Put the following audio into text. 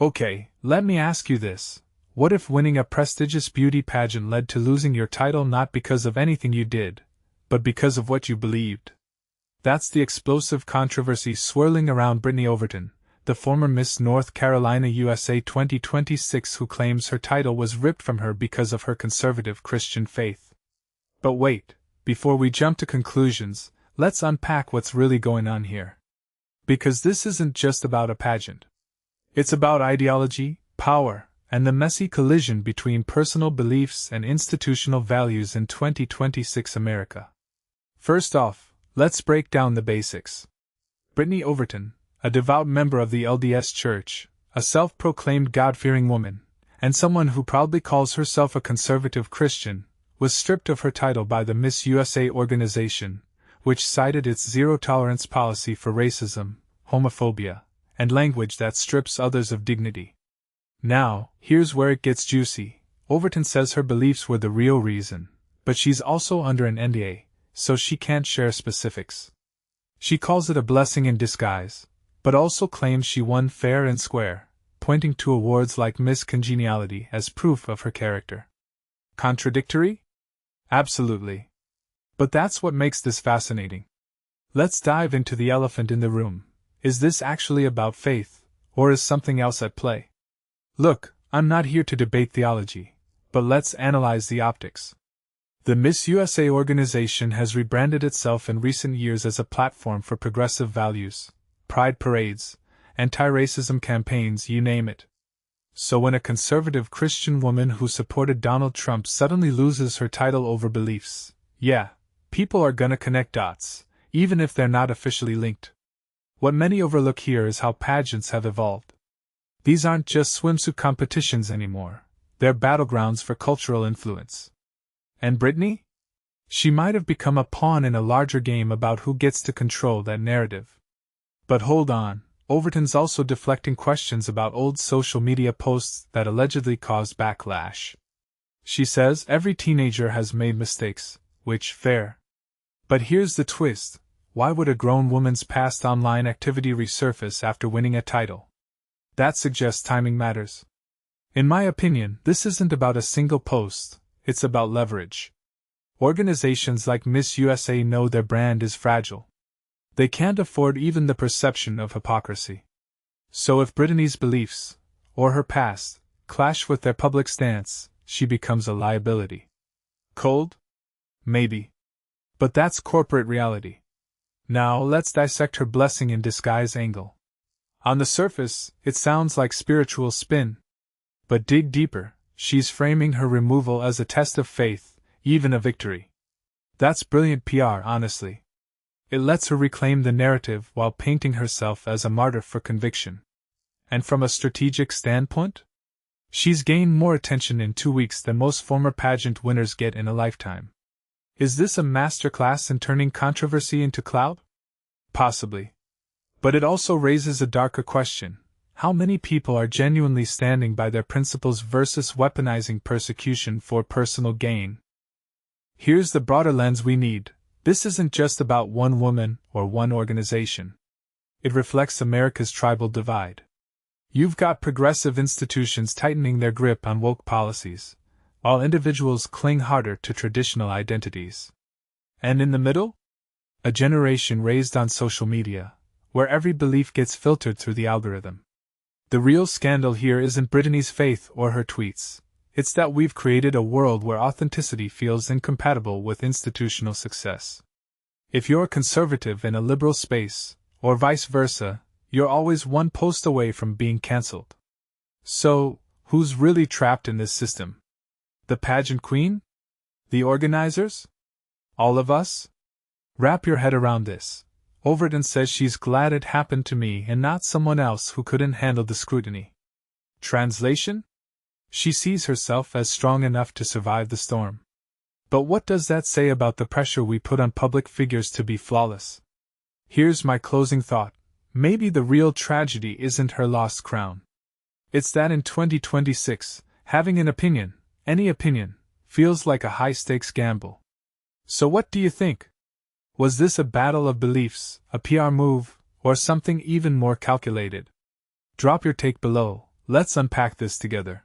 Okay, let me ask you this. What if winning a prestigious beauty pageant led to losing your title not because of anything you did, but because of what you believed? That's the explosive controversy swirling around Brittany Overton, the former Miss North Carolina USA 2026 who claims her title was ripped from her because of her conservative Christian faith. But wait, before we jump to conclusions, let's unpack what's really going on here. Because this isn't just about a pageant. It's about ideology, power, and the messy collision between personal beliefs and institutional values in 2026 America. First off, let's break down the basics. Brittany Overton, a devout member of the LDS Church, a self-proclaimed God-fearing woman, and someone who proudly calls herself a conservative Christian, was stripped of her title by the Miss USA organization, which cited its zero-tolerance policy for racism, homophobia, and language that strips others of dignity. Now, here's where it gets juicy. Overton says her beliefs were the real reason, but she's also under an NDA, so she can't share specifics. She calls it a blessing in disguise, but also claims she won fair and square, pointing to awards like Miss Congeniality as proof of her character. Contradictory? Absolutely. But that's what makes this fascinating. Let's dive into the elephant in the room. Is this actually about faith, or is something else at play? Look, I'm not here to debate theology, but let's analyze the optics. The Miss USA organization has rebranded itself in recent years as a platform for progressive values, pride parades, anti-racism campaigns, you name it. So when a conservative Christian woman who supported Donald Trump suddenly loses her title over beliefs, yeah, people are gonna connect dots, even if they're not officially linked. What many overlook here is how pageants have evolved. These aren't just swimsuit competitions anymore, they're battlegrounds for cultural influence. And Brittany? She might have become a pawn in a larger game about who gets to control that narrative. But hold on, Overton's also deflecting questions about old social media posts that allegedly caused backlash. She says every teenager has made mistakes, which, fair. But here's the twist. Why would a grown woman's past online activity resurface after winning a title? That suggests timing matters. In my opinion, this isn't about a single post, it's about leverage. Organizations like Miss USA know their brand is fragile. They can't afford even the perception of hypocrisy. So if Brittany's beliefs, or her past, clash with their public stance, she becomes a liability. Cold? Maybe. But that's corporate reality. Now let's dissect her blessing in disguise angle. On the surface, it sounds like spiritual spin. But dig deeper, she's framing her removal as a test of faith, even a victory. That's brilliant PR, honestly. It lets her reclaim the narrative while painting herself as a martyr for conviction. And from a strategic standpoint? She's gained more attention in 2 weeks than most former pageant winners get in a lifetime. Is this a masterclass in turning controversy into clout? Possibly. But it also raises a darker question. How many people are genuinely standing by their principles versus weaponizing persecution for personal gain? Here's the broader lens we need. This isn't just about one woman or one organization. It reflects America's tribal divide. You've got progressive institutions tightening their grip on woke policies, while individuals cling harder to traditional identities. And in the middle? A generation raised on social media, where every belief gets filtered through the algorithm. The real scandal here isn't Brittany's faith or her tweets. It's that we've created a world where authenticity feels incompatible with institutional success. If you're a conservative in a liberal space, or vice versa, you're always one post away from being cancelled. So, who's really trapped in this system? The pageant queen? The organizers? All of us? Wrap your head around this. Overton says she's glad it happened to me and not someone else who couldn't handle the scrutiny. Translation? She sees herself as strong enough to survive the storm. But what does that say about the pressure we put on public figures to be flawless? Here's my closing thought. Maybe the real tragedy isn't her lost crown. It's that in 2026, having an opinion, any opinion, feels like a high-stakes gamble. So what do you think? Was this a battle of beliefs, a PR move, or something even more calculated? Drop your take below, Let's unpack this together.